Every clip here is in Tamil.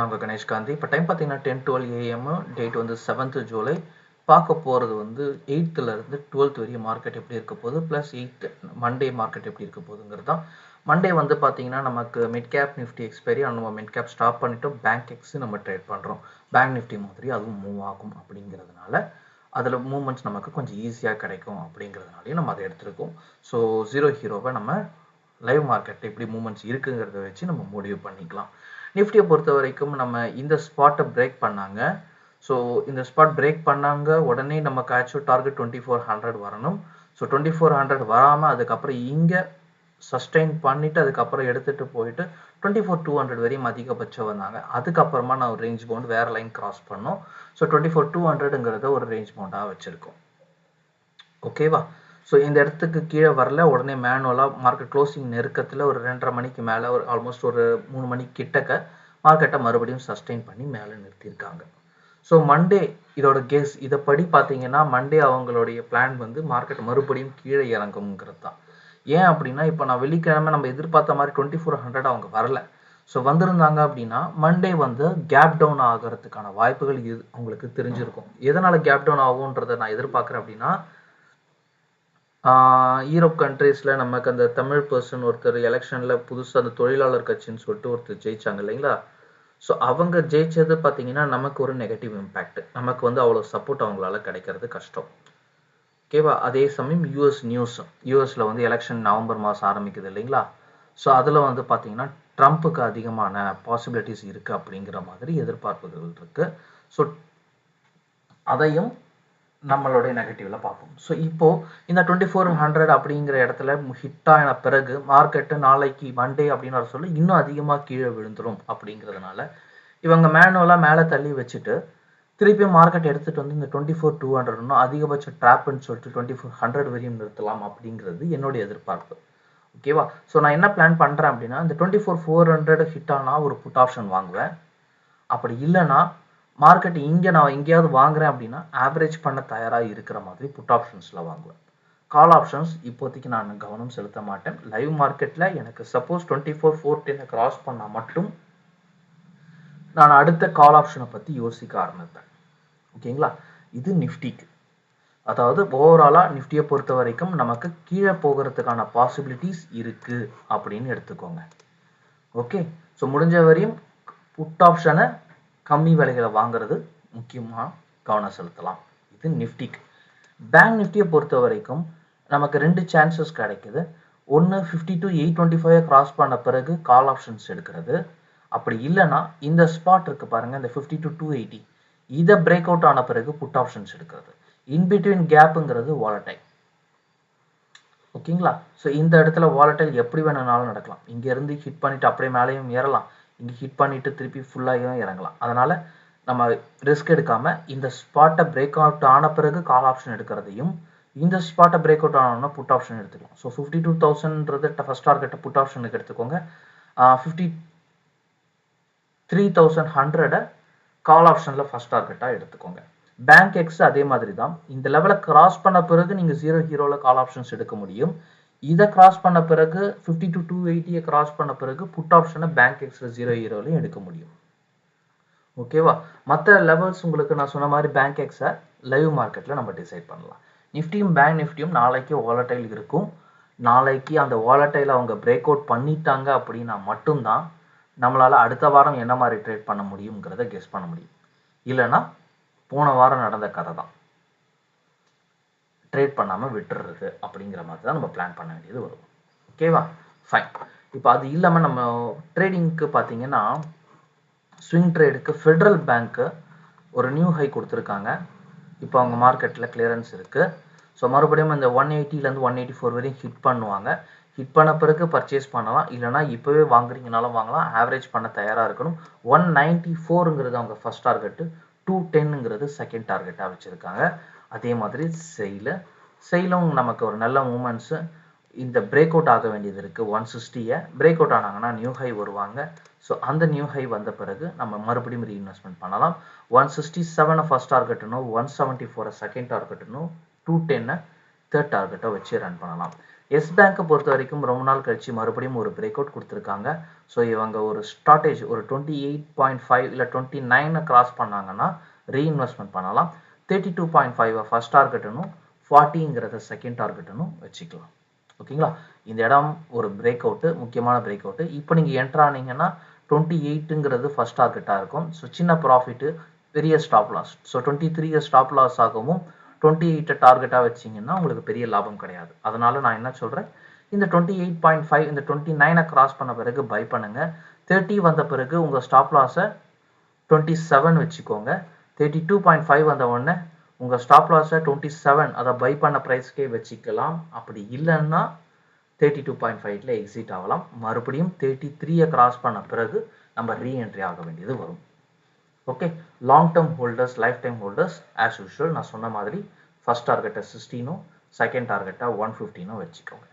நாங்கள் கணேஷ் காந்தி. இப்போ டைம் பார்த்தீங்கன்னா 10:12 AM, டேட் வந்து 7th ஜூலை. பார்க்க போகிறது வந்து 8th to 12th வரையும் மார்க்கெட் எப்படி இருக்க போகுது, ப்ளஸ் 8th மண்டே மார்க்கெட் எப்படி இருக்க போகுதுங்கிறது தான். மண்டே வந்து பார்த்தீங்கன்னா நமக்கு மிட் கேப் நிஃப்டி எக்ஸ்பைரி, நம்ம மிட் கேப் ஸ்டாப் பண்ணிவிட்டு பேங்க் எக்ஸ் நம்ம ட்ரேட் பண்ணுறோம். பேங்க் நிஃப்டி மாதிரி அதுவும் மூவ் ஆகும் அப்படிங்கிறதுனால அதில் மூவ்மெண்ட்ஸ் நமக்கு கொஞ்சம் ஈஸியாக கிடைக்கும் அப்படிங்கிறதுனாலையும் நம்ம அதை எடுத்துருக்கோம். ஸோ ஜீரோ ஹீரோவை நம்ம லைவ் மார்க்கெட்டில் எப்படி மூவ்மெண்ட்ஸ் இருக்குங்கிறத வச்சு நம்ம முடிவு பண்ணிக்கலாம். நிஃப்டியை பொறுத்த வரைக்கும் நம்ம இந்த ஸ்பாட்டை பிரேக் பண்ணாங்க. ஸோ இந்த ஸ்பாட் பிரேக் பண்ணாங்க உடனே நமக்கு ஆக்சுவல் டார்கெட் 2400 வரணும். ஸோ 2400 வராமல் அதுக்கப்புறம் இங்கே சஸ்டெயின் பண்ணிவிட்டு அதுக்கப்புறம் எடுத்துகிட்டு போயிட்டு 24,200 வரையும் அதிகபட்சம் வந்தாங்க. அதுக்கப்புறமா நான் ஒரு ரேஞ்ச் பவுண்ட் வேறு லைன் கிராஸ் பண்ணோம். ஸோ 24,200ங்கிறத ஒரு ரேஞ்ச் பவுண்டாக வச்சுருக்கோம். ஓகேவா? ஸோ இந்த இடத்துக்கு கீழே வரல, உடனே மேனுவலாக மார்க்கெட் க்ளோசிங் நெருக்கத்தில் ஒரு 2:30 மணிக்கு மேலே ஒரு ஆல்மோஸ்ட் ஒரு 3 மணிக்கு கிட்டக்க மார்க்கெட்டை மறுபடியும் சஸ்டெயின் பண்ணி மேலே நிறுத்தியிருக்காங்க. ஸோ மண்டே இதோட கேஸ் இதைப்படி பார்த்தீங்கன்னா மண்டே அவங்களுடைய பிளான் வந்து மார்க்கெட் மறுபடியும் கீழே இறங்குங்கிறது தான். ஏன் அப்படின்னா இப்போ நான் வெள்ளிக்கிழமை நம்ம எதிர்பார்த்த மாதிரி 2400 அவங்க வரல. ஸோ வந்திருந்தாங்க அப்படின்னா மண்டே வந்து கேப் டவுன் ஆகிறதுக்கான வாய்ப்புகள் இது அவங்களுக்கு தெரிஞ்சிருக்கும். எதனால் கேப் டவுன் ஆகுன்றதை நான் எதிர்பார்க்குறேன் அப்படின்னா, யூரோப் கண்ட்ரீஸில் நமக்கு அந்த தமிழ் பர்சன் ஒருத்தர் எலெக்ஷனில் புதுசாக அந்த தொழிலாளர் கட்சின்னு சொல்லிட்டு ஒருத்தர் ஜெயிச்சாங்க இல்லைங்களா? ஸோ அவங்க ஜெயிச்சது பார்த்தீங்கன்னா நமக்கு ஒரு நெகட்டிவ் இம்பேக்ட். நமக்கு வந்து அவ்வளோ சப்போர்ட் அவங்களால கிடைக்கிறது கஷ்டம். ஓகேவா? அதே சமயம் யூஎஸில் வந்து எலெக்ஷன் நவம்பர் மாதம் ஆரம்பிக்குது இல்லைங்களா? ஸோ அதில் வந்து பார்த்தீங்கன்னா ட்ரம்ப்புக்கு அதிகமான பாசிபிலிட்டிஸ் இருக்குது அப்படிங்கிற மாதிரி எதிர்பார்ப்புகள் இருக்குது. ஸோ அதையும் நம்மளுடைய நெகட்டிவ்ல பார்ப்போம். ஸோ இப்போது இந்த 2400 அப்படிங்கிற இடத்துல ஹிட் ஆன பிறகு மார்க்கெட்டு நாளைக்கு மண்டே அப்படின்னு சொல்லி இன்னும் அதிகமாக கீழே விழுந்துடும் அப்படிங்கிறதுனால இவங்க மேனுவலாக மேலே தள்ளி வச்சுட்டு திருப்பியும் மார்க்கெட் எடுத்துகிட்டு வந்து இந்த 24,200 அதிகபட்ச ட்ராப்னு சொல்லிட்டு 2400 வரையும் நிறுத்தலாம் அப்படிங்கிறது என்னுடைய எதிர்பார்ப்பு. ஓகேவா? ஸோ நான் என்ன பிளான் பண்ணுறேன் அப்படின்னா, இந்த 24,400 ஹிட் ஆனால் ஒரு புட் ஆப்ஷன் வாங்குவேன். அப்படி இல்லைன்னா மார்க்கெட் இங்கே நான் எங்கேயாவது வாங்குறேன் அப்படின்னா ஆவரேஜ் பண்ண தயாராக இருக்கிற மாதிரி புட் ஆப்ஷன்ஸில் வாங்குவேன். கால் ஆப்ஷன்ஸ் இப்போதைக்கு நான் கவனம் செலுத்த மாட்டேன். லைவ் மார்க்கெட்டில் எனக்கு சப்போஸ் 24,410 கிராஸ் பண்ணால் மட்டும் நான் அடுத்த கால் ஆப்ஷனை பற்றி யோசிக்க ஆரம்பிப்பேன். ஓகேங்களா? இது நிஃப்டிக்கு. அதாவது ஓவராலாக நிஃப்டியை பொறுத்த வரைக்கும் நமக்கு கீழே போகிறதுக்கான பாசிபிலிட்டிஸ் இருக்குது அப்படின்னு எடுத்துக்கோங்க. ஓகே? ஸோ முடிஞ்ச வரையும் புட் ஆப்ஷனை கம்மி விலைகளை வாங்குறது முக்கியமாக கவனம் செலுத்தலாம். இது நிஃப்டிக்கு. பேங்க் நிஃப்டியை பொறுத்த வரைக்கும் நமக்கு 2 சான்சஸ் கிடைக்குது. ஒன்று 52,825 கிராஸ் பண்ண பிறகு கால் ஆப்ஷன்ஸ் எடுக்கிறது. அப்படி இல்லைன்னா இந்த ஸ்பாட் இருக்கு பாருங்க, இந்த 52,280 இதை பிரேக் அவுட் ஆன பிறகு புட் ஆப்ஷன்ஸ் எடுக்கிறது. இன்பிட்வீன் கேப்புங்கிறது வாலடைல். ஓகேங்களா? ஸோ இந்த இடத்துல வாலடைல் எப்படி வேணும்னாலும் நடக்கலாம். இங்கேருந்து ஹிட் பண்ணிட்டு அப்படியே மேலேயும் ஏறலாம், இங்கே ஹிட் பண்ணிட்டு திருப்பி ஃபுல்லாகவும் இறங்கலாம். அதனால நம்ம ரிஸ்க் எடுக்காம இந்த ஸ்பாட்டை பிரேக் அவுட் ஆன பிறகு கால் ஆப்ஷன் எடுக்கிறதையும் இந்த ஸ்பாட்டை பிரேக் அவுட் ஆனோம்னா புட் ஆப்ஷன் எடுத்துக்கலாம். ஸோ 52,000ன்றது ஃபர்ஸ்ட் டார்கெட்டை புட் ஆப்ஷனுக்கு எடுத்துக்கோங்க. 53,100 கால் ஆப்ஷனில் ஃபர்ஸ்ட் டார்கெட்டாக எடுத்துக்கோங்க. பேங்க் எக்ஸ் அதே மாதிரி தான். இந்த லெவலை கிராஸ் பண்ண பிறகு நீங்கள் ஜீரோ ஹீரோவில் கால் ஆப்ஷன்ஸ் எடுக்க முடியும். இதை கிராஸ் பண்ண பிறகு 52,280 கிராஸ் பண்ண பிறகு புட் ஆப்ஷனை பேங்க் எக்ஸில் ஜீரோ ஹீரோலையும் எடுக்க முடியும். ஓகேவா? மற்ற லெவல்ஸ் உங்களுக்கு நான் சொன்ன மாதிரி பேங்க் எக்ஸை லைவ் மார்க்கெட்டில் நம்ம டிசைட் பண்ணலாம். நிஃப்டியும் பேங்க் நிஃப்டியும் நாளைக்கு வாலடைல் இருக்கும். நாளைக்கு அந்த வாலடைல் அவங்க பிரேக் அவுட் பண்ணிட்டாங்க அப்படின்னா மட்டும்தான் நம்மளால் அடுத்த வாரம் என்ன மாதிரி ட்ரேட் பண்ண முடியுங்கிறத கெஸ் பண்ண முடியும். இல்லைன்னா போன வாரம் நடந்த கதை தான், ட்ரேட் பண்ணாமல் விட்டுறது அப்படிங்கிற மாதிரி தான் நம்ம பிளான் பண்ண வேண்டியது வரும். ஓகேவா? ஃபைன். இப்போ அது இல்லாமல் நம்ம ட்ரேடிங்க்கு பார்த்தீங்கன்னா ஸ்விங் ட்ரேடுக்கு ஃபெடரல் பேங்க்கு ஒரு நியூ ஹை கொடுத்துருக்காங்க. இப்போ அவங்க மார்க்கெட்டில் கிளியரன்ஸ் இருக்குது. ஸோ மறுபடியும் இந்த 180லேருந்து 184 வரையும் ஹிட் பண்ணுவாங்க. ஹிட் பண்ண பிறகு பர்ச்சேஸ் பண்ணலாம், இல்லைனா இப்போவே வாங்குறீங்கனாலும் வாங்கலாம். ஆவரேஜ் பண்ண தயாராக இருக்கணும். 194ங்கிறது அவங்க ஃபர்ஸ்ட் டார்கெட்டு, 210ங்கிறது செகண்ட் டார்கெட்டாக வச்சுருக்காங்க. அதே மாதிரி செயிலும் நமக்கு ஒரு நல்ல மூமெண்ட்ஸு. இந்த பிரேக் அவுட் ஆக வேண்டியது இருக்குது. 160 பிரேக் அவுட் ஆனாங்கன்னா நியூ ஹை வருவாங்க. ஸோ அந்த நியூ ஹை வந்த பிறகு நம்ம மறுபடியும் ரீஇன்வெஸ்ட்மெண்ட் பண்ணலாம். 167 ஃபர்ஸ்ட் டார்கெட்டுனும் 174 செகண்ட் டார்கெட்டுனும் 210 தேர்ட் டார்கெட்டை வச்சு ரன் பண்ணலாம். எஸ் பேங்கை பொறுத்த வரைக்கும் ரொம்ப நாள் கழிச்சு மறுபடியும் ஒரு பிரேக் அவுட் கொடுத்துருக்காங்க. ஸோ இவங்க ஒரு ஸ்டார்டேஜ் ஒரு 28.5 இல்லை 29 கிராஸ் பண்ணாங்கன்னா ரீஇன்வெஸ்ட்மெண்ட் பண்ணலாம். 32.5 ஃபர்ஸ்ட் டார்கெட்டுனும் 40ங்கிறத செகண்ட் டார்கெட்டுனும் வச்சுக்கலாம். ஓகேங்களா? இந்த இடம் ஒரு பிரேக் அவுட்டு, முக்கியமான பிரேக் அவுட்டு. இப்போ நீங்கள் என்ட்ரு ஆனீங்கன்னா 28ங்கிறது ஃபர்ஸ்ட் டார்கெட்டாக இருக்கும். ஸோ சின்ன ப்ராஃபிட்டு, பெரிய stop loss. So 23 stop loss ஆகவும் 28 டார்கெட்டாக வச்சிங்கன்னா உங்களுக்கு பெரிய லாபம் கிடையாது. அதனால நான் என்ன சொல்கிறேன், இந்த 28.5 இந்த 29 கிராஸ் பண்ண பிறகு பை பண்ணுங்க. 30 வந்த பிறகு உங்கள் ஸ்டாப் லாஸை 27 வச்சுக்கோங்க. 32.5 வந்த உடனே உங்கள் ஸ்டாப் லாஸை 27 அதை பை பண்ண ப்ரைஸ்க்கே வச்சுக்கலாம். அப்படி இல்லைன்னா 32.5ல எக்ஸிட் ஆகலாம். மறுபடியும் 33 கிராஸ் பண்ண பிறகு நம்ம ரீஎன்ட்ரி ஆக வேண்டியது வரும். Okay, long term holders, life time holders as usual நான் சொன்ன மாதிரி ஃபர்ஸ்ட் டார்கெட்டை 16ம் செகண்ட் டார்கெட்டை 115ம் வச்சுக்கோங்க.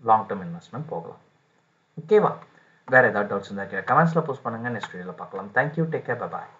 லாங் டேர்ம் இன்வெஸ்ட்மெண்ட் போகலாம். ஓகேவா? வேறு ஏதாவது டவுட்ஸ் இருந்தால் கமெண்ட்ஸில் போஸ்ட் பண்ணுங்கள். நெக்ஸ்ட் வீடியோவில் பார்க்கலாம். Thank you, take care, bye bye.